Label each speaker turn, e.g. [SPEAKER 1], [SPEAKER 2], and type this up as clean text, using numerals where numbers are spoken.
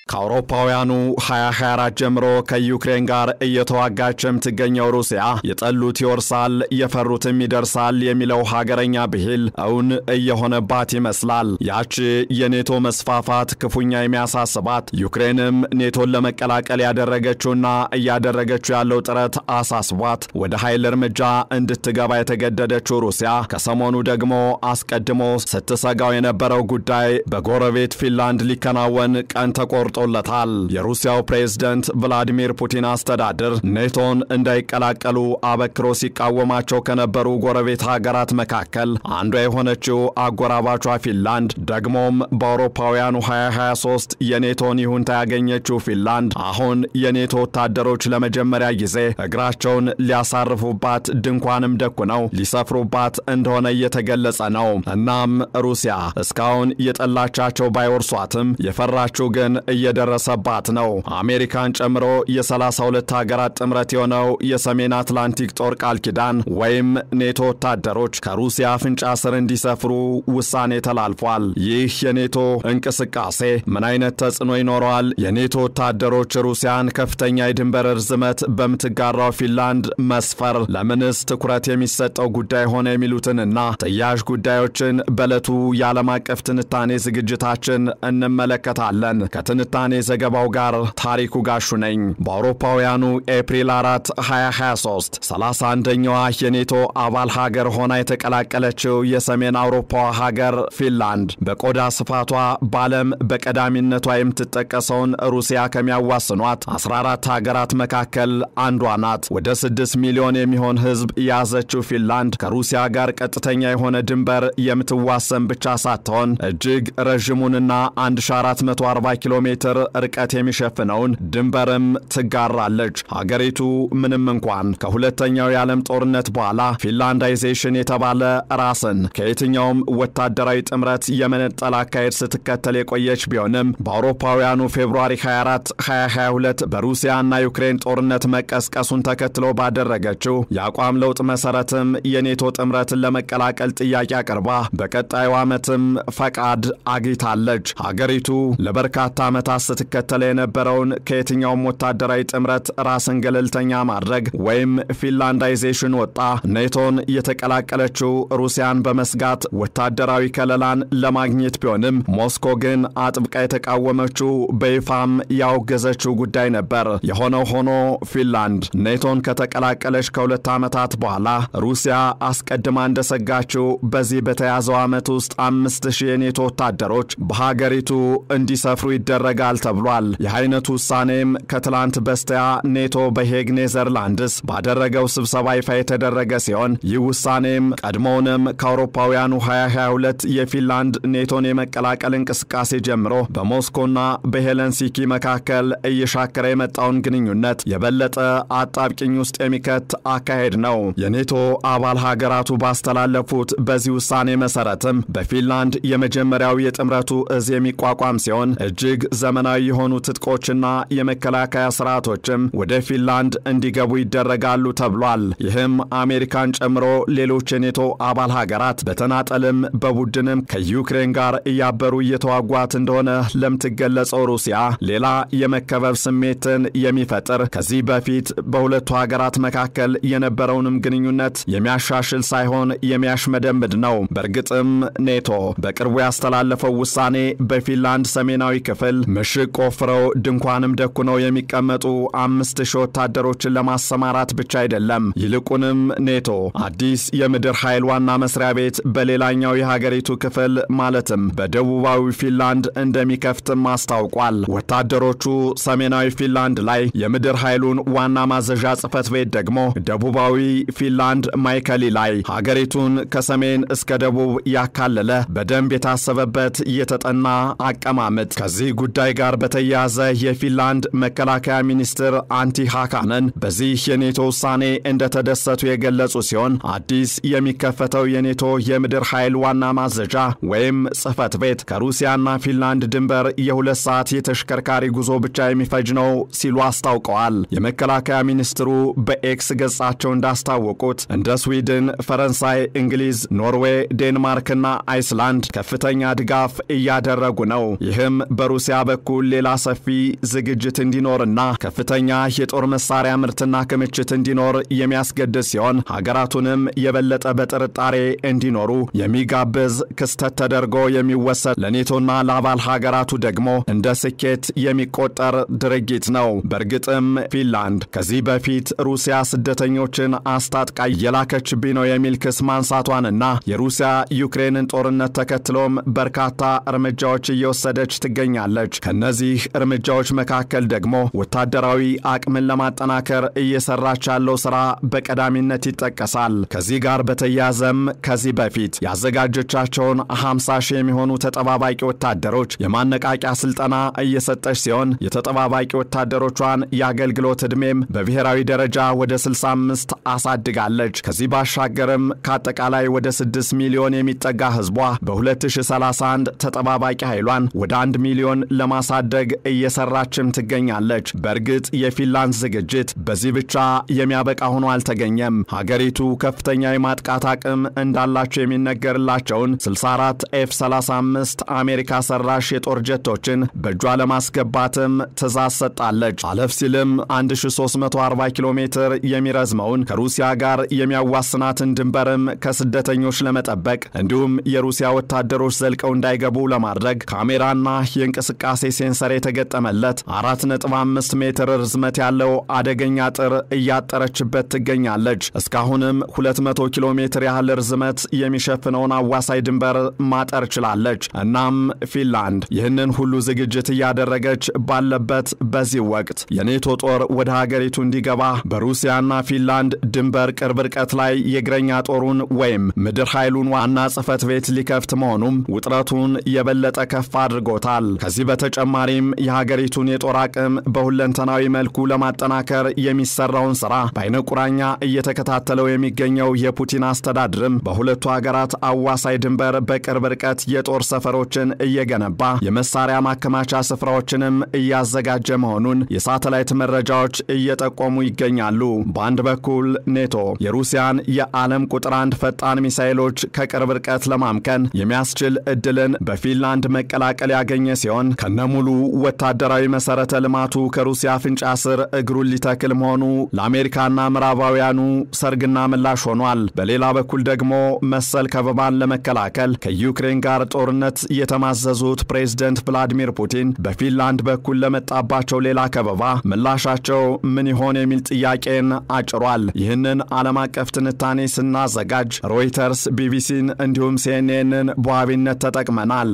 [SPEAKER 1] ከአውሮፓውያኑ 2024 ጀምሮ ከዩክሬን ጋር እየተዋጋችም ትገኘው ሩሲያ የጠሉት ይወርሳል የፈሩትም ይደርሳል የሚለው ሀገረኛ ብሂል እውን እየሆነባት ይመስላል። ያቺ የኔቶ መስፋፋት ክፉኛ የሚያሳስባት ዩክሬንም ኔቶን ለመቀላቀል ያደረገችውና እያደረገችው ያለው ጥረት አሳስቧት ወደ ኃይል እርምጃ እንድትገባ የተገደደችው ሩሲያ ከሰሞኑ ደግሞ አስቀድሞ ስትሰጋው የነበረው ጉዳይ በጎረቤት ፊንላንድ ሊከናወን ቀን ተቆርጦ የሩሲያው ፕሬዝዳንት ቭላዲሚር ፑቲን አስተዳደር ኔቶን እንዳይቀላቀሉ አበክሮ ሲቃወማቸው ከነበሩ ጎረቤት ሀገራት መካከል አንዷ የሆነችው አጎራባቿ ፊንላንድ ደግሞም በአውሮፓውያኑ 2023 የኔቶን ይሁንታ ያገኘችው ፊንላንድ አሁን የኔቶ ወታደሮች ለመጀመሪያ ጊዜ እግራቸውን ሊያሳርፉባት ድንኳንም ደኩነው ሊሰፍሩባት እንደሆነ እየተገለጸ ነው። እናም ሩሲያ እስካሁን የጠላቻቸው ባይወርሷትም የፈራችው ግን እየደረሰባት ነው። አሜሪካን ጨምሮ የ32 ሀገራት ጥምረት የሆነው የሰሜን አትላንቲክ ጦር ቃል ኪዳን ወይም ኔቶ ወታደሮች ከሩሲያ አፍንጫ ስር እንዲሰፍሩ ውሳኔ ተላልፏል። ይህ የኔቶ እንቅስቃሴ ምን አይነት ተጽዕኖ ይኖረዋል? የኔቶ ወታደሮች ሩሲያን ከፍተኛ የድንበር ርዝመት በምትጋራው ፊንላንድ መስፈር ለምንስ ትኩረት የሚሰጠው ጉዳይ ሆነ የሚሉትንና ተያያዥ ጉዳዮችን በዕለቱ የዓለም አቀፍ ትንታኔ ዝግጅታችን እንመለከታለን። ከትንታኔ ዘገባው ጋር ታሪኩ ጋሹ ነኝ። በአውሮፓውያኑ ኤፕሪል 4 2023 31ኛዋ የኔቶ አባል ሀገር ሆና የተቀላቀለችው የሰሜን አውሮፓዋ ሀገር ፊንላንድ በቆዳ ስፋቷ በዓለም በቀዳሚነቷ የምትጠቀሰውን ሩሲያ ከሚያዋስኗት 14 ሀገራት መካከል አንዷ ናት። ወደ 6 ሚሊዮን የሚሆን ሕዝብ የያዘችው ፊንላንድ ከሩሲያ ጋር ቀጥተኛ የሆነ ድንበር የምትዋሰን ብቻ ሳትሆን እጅግ ረዥሙንና 1440 ኪሎ ሜትር ርቀት የሚሸፍነውን ድንበርም ትጋራለች። ሀገሪቱ ምንም እንኳን ከሁለተኛው የዓለም ጦርነት በኋላ ፊንላንዳይዜሽን የተባለ ራስን ከየትኛውም ወታደራዊ ጥምረት የመነጠል አካሄድ ስትከተል የቆየች ቢሆንም በአውሮፓውያኑ ፌብሩዋሪ 24 2022 በሩሲያና ዩክሬን ጦርነት መቀስቀሱን ተከትሎ ባደረገችው የአቋም ለውጥ መሰረትም የኔቶ ጥምረትን ለመቀላቀል ጥያቄ አቅርባ በቀጣዩ ዓመትም ፈቃድ አግኝታለች። ሀገሪቱ ለበርካታ ዓመታት ስትከተል የነበረውን ከየትኛውም ወታደራዊ ጥምረት ራስን ገለልተኛ ማድረግ ወይም ፊንላንዳይዜሽን ወጣ ኔቶን የተቀላቀለችው ሩሲያን በመስጋት ወታደራዊ ከለላን ለማግኘት ቢሆንም ሞስኮ ግን አጥብቃ የተቃወመችው በይፋም ያወገዘችው ጉዳይ ነበር። የሆነው ሆኖ ፊንላንድ ኔቶን ከተቀላቀለች ከሁለት ዓመታት በኋላ ሩሲያ አስቀድማ እንደሰጋችው በዚህ በተያዘው ዓመት ውስጥ 5000 የኔቶ ወታደሮች በሀገሪቱ እንዲሰፍሩ ይደረጋል ተብሏል። የአይነቱ ውሳኔም ከትላንት በስቲያ ኔቶ በሄግ ኔዘርላንድስ ባደረገው ስብሰባ ይፋ የተደረገ ሲሆን ይህ ውሳኔም ቀድሞውንም ከአውሮፓውያኑ 2022 የፊንላንድ ኔቶን የመቀላቀል እንቅስቃሴ ጀምሮ በሞስኮና በሄልሲንኪ መካከል እየሻከረ የመጣውን ግንኙነት የበለጠ አጣብቂኝ ውስጥ የሚከት አካሄድ ነው። የኔቶ አባል ሀገራቱ ባስተላለፉት በዚህ ውሳኔ መሰረትም በፊንላንድ የመጀመሪያው የጥምረቱ እዝ የሚቋቋም ሲሆን እጅግ ዘመናዊ የሆኑ ትጥቆችና የመከላከያ ስርዓቶችም ወደ ፊንላንድ እንዲገቡ ይደረጋሉ ተብሏል። ይህም አሜሪካን ጨምሮ ሌሎች የኔቶ አባል ሀገራት በተናጠልም በቡድንም ከዩክሬን ጋር እያበሩ እየተዋጓት እንደሆነ ለምትገለጸው ሩሲያ ሌላ የመከበብ ስሜትን የሚፈጥር ከዚህ በፊት በሁለቱ ሀገራት መካከል የነበረውንም ግንኙነት የሚያሻሽል ሳይሆን የሚያሽመደምድ ነው። በእርግጥም ኔቶ በቅርቡ ያስተላለፈው ውሳኔ በፊንላንድ ሰሜናዊ ክፍል ምሽግ ቆፍረው ድንኳንም ደኩነው የሚቀመጡ 5000 ወታደሮችን ለማሰማራት ብቻ አይደለም። ይልቁንም ኔቶ አዲስ የምድር ኃይል ዋና መስሪያ ቤት በሌላኛው የሀገሪቱ ክፍል ማለትም በደቡባዊ ፊንላንድ እንደሚከፍትም አስታውቋል። ወታደሮቹ ሰሜናዊ ፊንላንድ ላይ የምድር ኃይሉን ዋና ማዘዣ ጽሕፈት ቤት ደግሞ ደቡባዊ ፊንላንድ ማይከሊ ላይ ሀገሪቱን ከሰሜን እስከ ደቡብ ያካለለ በደንብ የታሰበበት የተጠና አቀማመጥ። ከዚህ ጉዳይ ጋር በተያያዘ የፊንላንድ መከላከያ ሚኒስትር አንቲ ሃካነን በዚህ የኔቶ ውሳኔ እንደተደሰቱ የገለጹ ሲሆን አዲስ የሚከፈተው የኔቶ የምድር ኃይል ዋና ማዘዣ ወይም ጽሕፈት ቤት ከሩሲያና ፊንላንድ ድንበር የ2 ሰዓት የተሽከርካሪ ጉዞ ብቻ የሚፈጅ ነው ሲሉ አስታውቀዋል። የመከላከያ ሚኒስትሩ በኤክስ ገጻቸው እንዳስታወቁት እንደ ስዊድን፣ ፈረንሳይ፣ እንግሊዝ፣ ኖርዌይ፣ ዴንማርክና አይስላንድ ከፍተኛ ድጋፍ እያደረጉ ነው። ይህም በሩሲያ በኩል ሌላ ሰፊ ዝግጅት እንዲኖርና ከፍተኛ የጦር መሳሪያ ምርትና ክምችት እንዲኖር የሚያስገድድ ሲሆን ሀገራቱንም የበለጠ በጥርጣሬ እንዲኖሩ የሚጋብዝ ክስተት ተደርጎ የሚወሰድ ለኔቶና ለአባል ሀገራቱ ደግሞ እንደ ስኬት የሚቆጠር ድርጊት ነው። በእርግጥም ፊንላንድ ከዚህ በፊት ሩሲያ ስደተኞችን አስታጥቃ የላከችብኝ ነው የሚል ክስ ማንሳቷንና የሩሲያ ዩክሬንን ጦርነት ተከትሎም በርካታ እርምጃዎች እየወሰደች ትገኛለች። ከነዚህ እርምጃዎች መካከል ደግሞ ወታደራዊ አቅምን ለማጠናከር እየሰራች ያለው ስራ በቀዳሚነት ይጠቀሳል። ከዚህ ጋር በተያያዘም ከዚህ በፊት ያዘጋጀቻቸውን 50 ሺህ የሚሆኑ ተጠባባቂ ወታደሮች የማነቃቂያ ስልጠና እየሰጠች ሲሆን የተጠባባቂ ወታደሮቿን የአገልግሎት ዕድሜም በብሔራዊ ደረጃ ወደ 65 አሳድጋለች። ከዚህ ባሻገርም ከአጠቃላይ ወደ 6 ሚሊዮን የሚጠጋ ህዝቧ በ2031 ተጠባባቂ ኃይሏን ወደ 1 ሚሊዮን ለማሳደግ እየሰራችም ትገኛለች። በእርግጥ የፊንላንድ ዝግጅት በዚህ ብቻ የሚያበቃ ሆኖ አልተገኘም። ሀገሪቱ ከፍተኛ የማጥቃት አቅም እንዳላቸው የሚነገርላቸውን 64 F-35 አሜሪካ ሰራሽ የጦር ጀቶችን በእጇ ለማስገባትም ትዕዛዝ ሰጣለች። አለፍ ሲልም 1340 ኪሎ ሜትር የሚረዝመውን ከሩሲያ ጋር የሚያዋስናትን ድንበርም ከስደተኞች ለመጠበቅ እንዲሁም የሩሲያ ወታደሮች ዘልቀው እንዳይገቡ ለማድረግ ካሜራና የእንቅስቃሴ ሴንሰር የተገጠመለት 4.5 ሜትር ርዝመት ያለው አደገኛ አጥር እያጠረችበት ትገኛለች። እስካሁንም 200 ኪሎ ሜትር ያህል ርዝመት የሚሸፍነውን አዋሳይ ድንበር ማጠር ችላለች። እናም ፊንላንድ ይህንን ሁሉ ዝግጅት እያደረገች ባለበት በዚህ ወቅት የኔቶ ጦር ወደ ሀገሪቱ እንዲገባ በሩሲያና ፊንላንድ ድንበር ቅርብ ርቀት ላይ የእግረኛ ጦሩን ወይም ምድር ኃይሉን ዋና ጽሕፈት ቤት ሊከፍት መሆኑም ውጥረቱን የበለጠ ከፍ አድርጎታል። ከዚህ በተጨማሪም የሀገሪቱን የጦር አቅም በሁለንተናዊ መልኩ ለማጠናከር የሚሰራውን ስራ በአይነ ቁራኛ እየተከታተለው የሚገኘው የፑቲን አስተዳድርም በሁለቱ ሀገራት አዋሳይ ድንበር በቅርብ ርቀት የጦር ሰፈሮችን እየገነባ የመሳሪያ ማከማቻ ስፍራዎችንም እያዘጋጀ መሆኑን የሳተላይት መረጃዎች እየጠቆሙ ይገኛሉ። በአንድ በኩል ኔቶ የሩሲያን የዓለም ቁጥር 1 ፈጣን ሚሳኤሎች ከቅርብ ርቀት ለማምከን የሚያስችል እድልን በፊንላንድ መቀላቀል ያገኘ ሲሆን ከነሙሉ ወታደራዊ መሰረተ ልማቱ ከሩሲያ ፍንጫ ስር እግሩን ሊተክል መሆኑ ለአሜሪካና ምዕራባውያኑ ሰርግና ምላሽ ሆኗል። በሌላ በኩል ደግሞ መሰል ከበባን ለመከላከል ከዩክሬን ጋር ጦርነት የተማዘዙት ፕሬዝዳንት ቭላዲሚር ፑቲን በፊንላንድ በኩል ለመጣባቸው ሌላ ከበባ ምላሻቸው ምን ይሆን የሚል ጥያቄን አጭሯል። ይህንን ዓለም አቀፍ ትንታኔ ስናዘጋጅ ሮይተርስ፣ ቢቢሲን እንዲሁም ሲኤንኤንን በዋቢነት ተጠቅመናል።